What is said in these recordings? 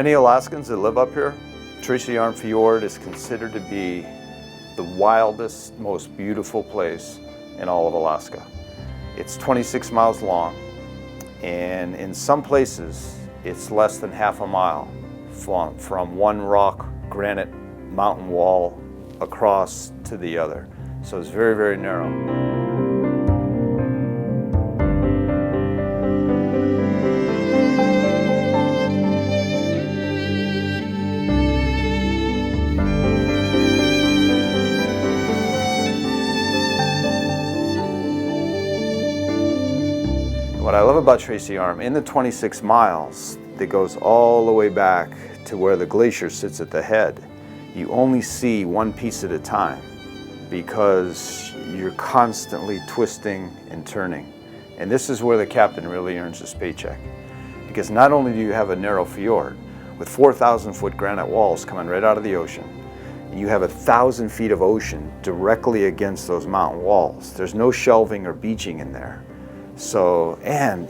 many Alaskans that live up here, Tracy Arm Fjord is considered to be the wildest, most beautiful place in all of Alaska. It's 26 miles long, and in some places it's less than half a mile from one rock granite mountain wall across to the other. So it's very, very narrow. What I love about Tracy Arm, in the 26 miles that goes all the way back to where the glacier sits at the head, you only see one piece at a time because you're constantly twisting and turning. And this is where the captain really earns his paycheck. Because not only do you have a narrow fjord with 4,000-foot granite walls coming right out of the ocean, and you have 1,000 feet of ocean directly against those mountain walls. There's no shelving or beaching in there. So, and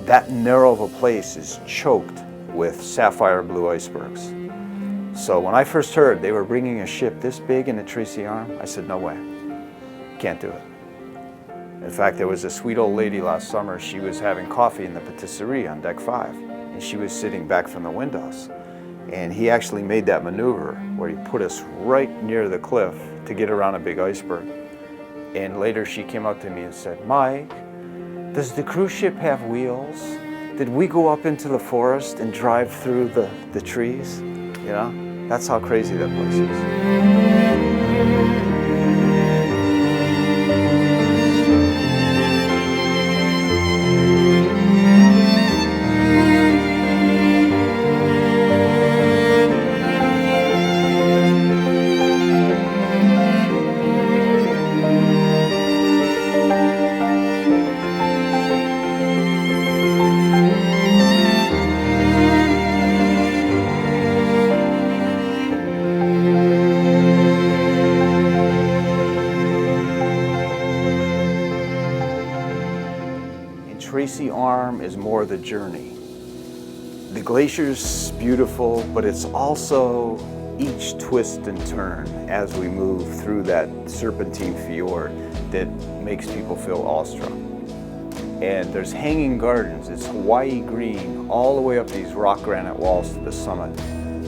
that narrow of a place is choked with sapphire blue icebergs. So when I first heard they were bringing a ship this big into Tracy Arm, I said, no way, can't do it. In fact, there was a sweet old lady last summer, she was having coffee in the patisserie on deck 5, and she was sitting back from the windows. And he actually made that maneuver where he put us right near the cliff to get around a big iceberg. And later she came up to me and said, Mike, does the cruise ship have wheels? Did we go up into the forest and drive through the trees? You know, that's how crazy that place is. Tracy Arm is more the journey. The glacier's beautiful, but it's also each twist and turn as we move through that serpentine fjord that makes people feel awestruck. And there's hanging gardens, it's Hawaii green all the way up these rock granite walls to the summit.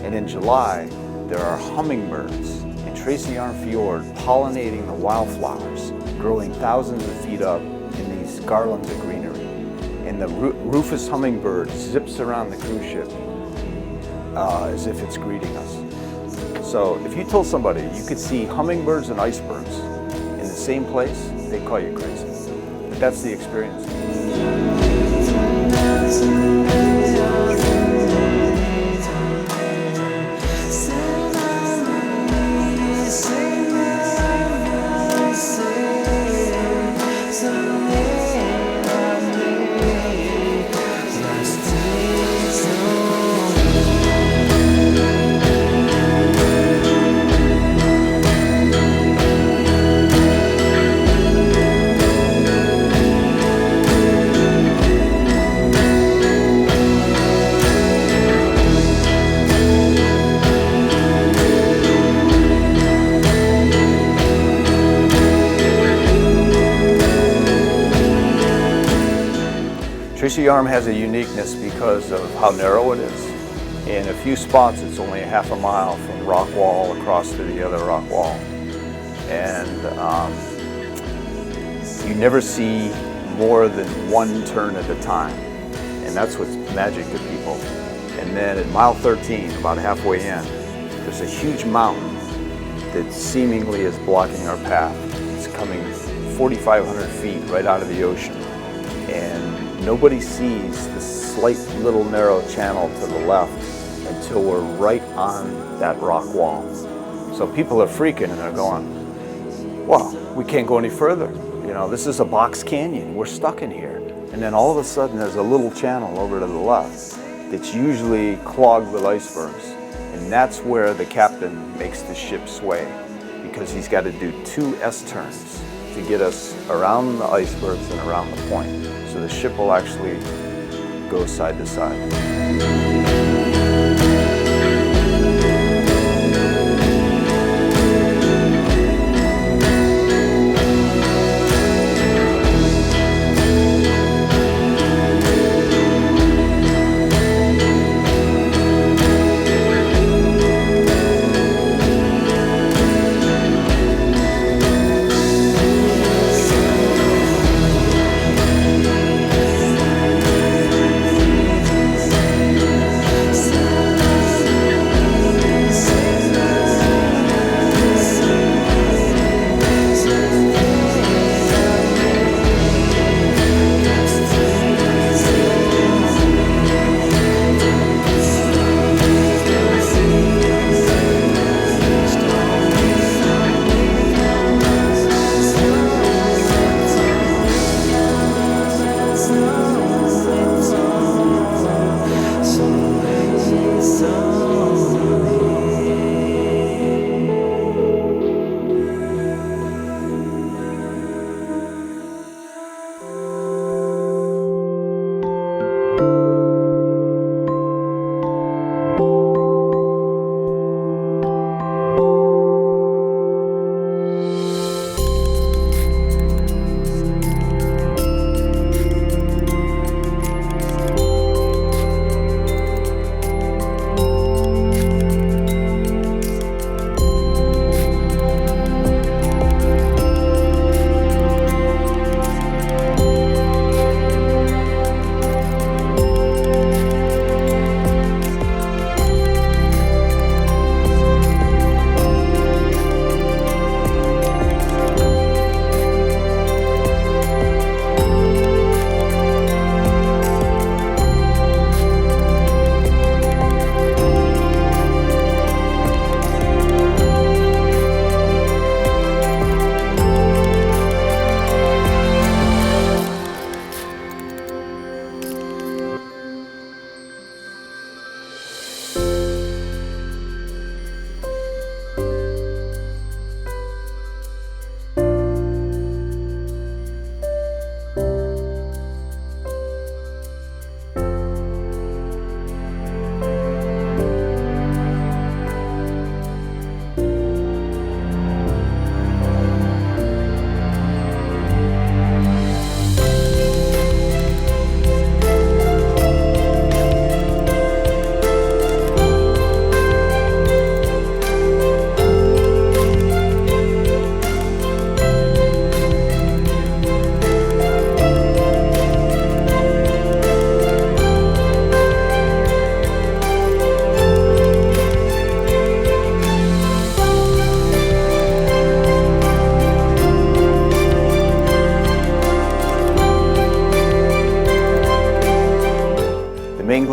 And in July, there are hummingbirds in Tracy Arm Fjord pollinating the wildflowers, growing thousands of feet up in these garlands of greenery. And the rufous hummingbird zips around the cruise ship as if it's greeting us. So if you told somebody you could see hummingbirds and icebergs in the same place, they'd call you crazy. But that's the experience. Tracy Arm has a uniqueness because of how narrow it is. In a few spots, it's only a half a mile from rock wall across to the other rock wall. And you never see more than one turn at a time. And that's what's magic to people. And then at mile 13, about halfway in, there's a huge mountain that seemingly is blocking our path. It's coming 4,500 feet right out of the ocean. And nobody sees the slight little narrow channel to the left until we're right on that rock wall. So people are freaking and they're going, well, we can't go any further. You know, this is a box canyon. We're stuck in here. And then all of a sudden there's a little channel over to the left that's usually clogged with icebergs. And that's where the captain makes the ship sway, because he's got to do 2 S-turns to get us around the icebergs and around the point. So the ship will actually go side to side.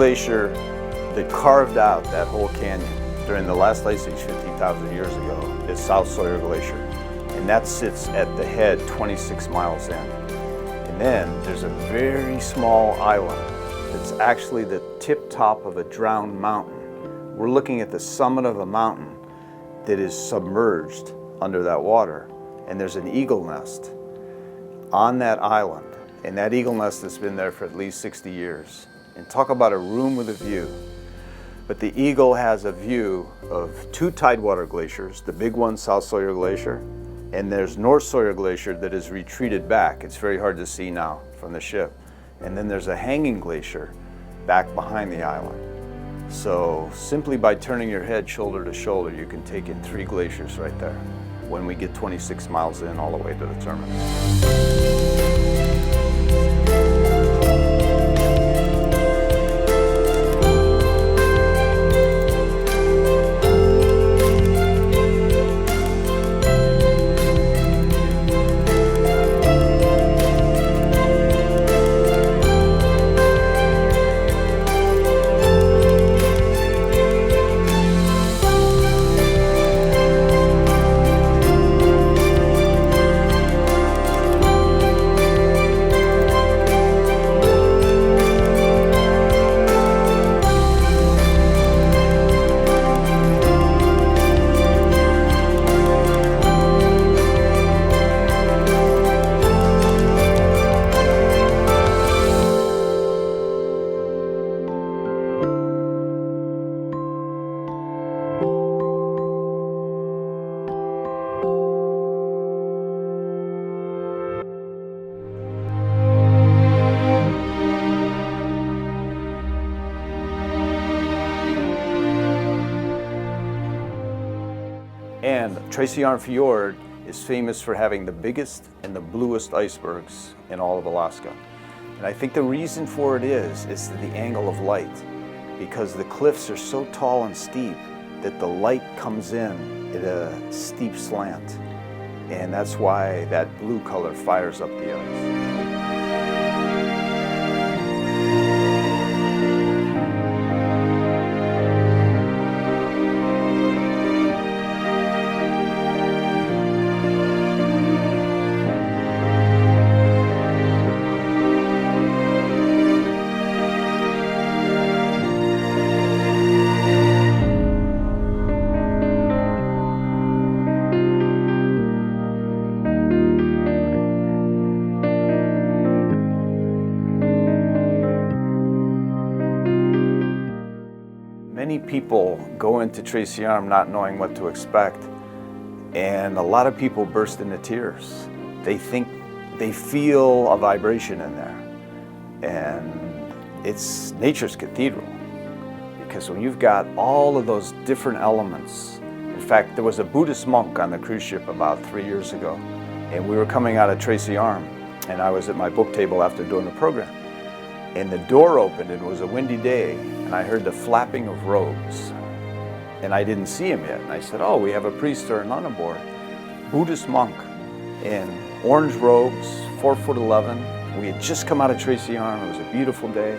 glacier that carved out that whole canyon during the last ice age 50,000 years ago is South Sawyer Glacier. And that sits at the head 26 miles in. And then there's a very small island that's actually the tip top of a drowned mountain. We're looking at the summit of a mountain that is submerged under that water. And there's an eagle nest on that island. And that eagle nest has been there for at least 60 years. And talk about a room with a view. But the eagle has a view of two tidewater glaciers, the big one, South Sawyer Glacier, and there's North Sawyer Glacier that has retreated back. It's very hard to see now from the ship. And then there's a hanging glacier back behind the island. So simply by turning your head shoulder to shoulder, you can take in 3 glaciers right there when we get 26 miles in all the way to the terminus. And Tracy Arm Fjord is famous for having the biggest and the bluest icebergs in all of Alaska. And I think the reason for it is the angle of light, because the cliffs are so tall and steep that the light comes in at a steep slant. And that's why that blue color fires up the ice. Many people go into Tracy Arm not knowing what to expect, and a lot of people burst into tears. They think they feel a vibration in there, and it's nature's cathedral, because when you've got all of those different elements. In fact, there was a Buddhist monk on the cruise ship about 3 years ago, and we were coming out of Tracy Arm, and I was at my book table after doing the program. And the door opened, and it was a windy day, and I heard the flapping of robes. And I didn't see him yet. And I said, oh, we have a priest or a nun aboard. Buddhist monk in orange robes, 4'11". We had just come out of Tracy Arm. It was a beautiful day.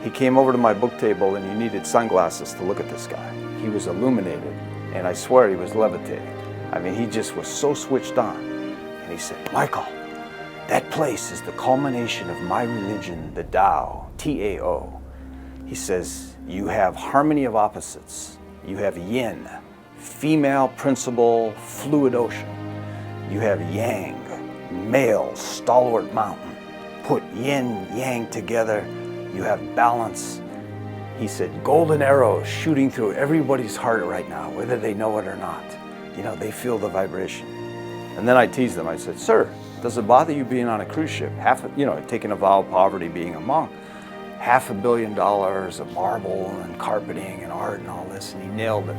He came over to my book table, and you needed sunglasses to look at this guy. He was illuminated, and I swear he was levitating. I mean, he just was so switched on. And he said, Michael, that place is the culmination of my religion, the Tao, T-A-O. He says, you have harmony of opposites. You have yin, female principle, fluid ocean. You have yang, male, stalwart mountain. Put yin, yang together, you have balance. He said, golden arrows shooting through everybody's heart right now, whether they know it or not. You know, they feel the vibration. And then I teased them. I said, sir, does it bother you being on a cruise ship? Taking a vow of poverty, being a monk. $500 million of marble and carpeting and art and all this, and he nailed it.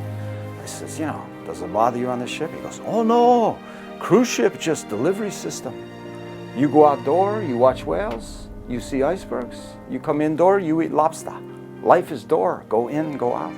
I says, does it bother you on the ship? He goes, oh no, cruise ship, just delivery system. You go outdoor, you watch whales, you see icebergs. You come indoor, you eat lobster. Life is door, go in, go out.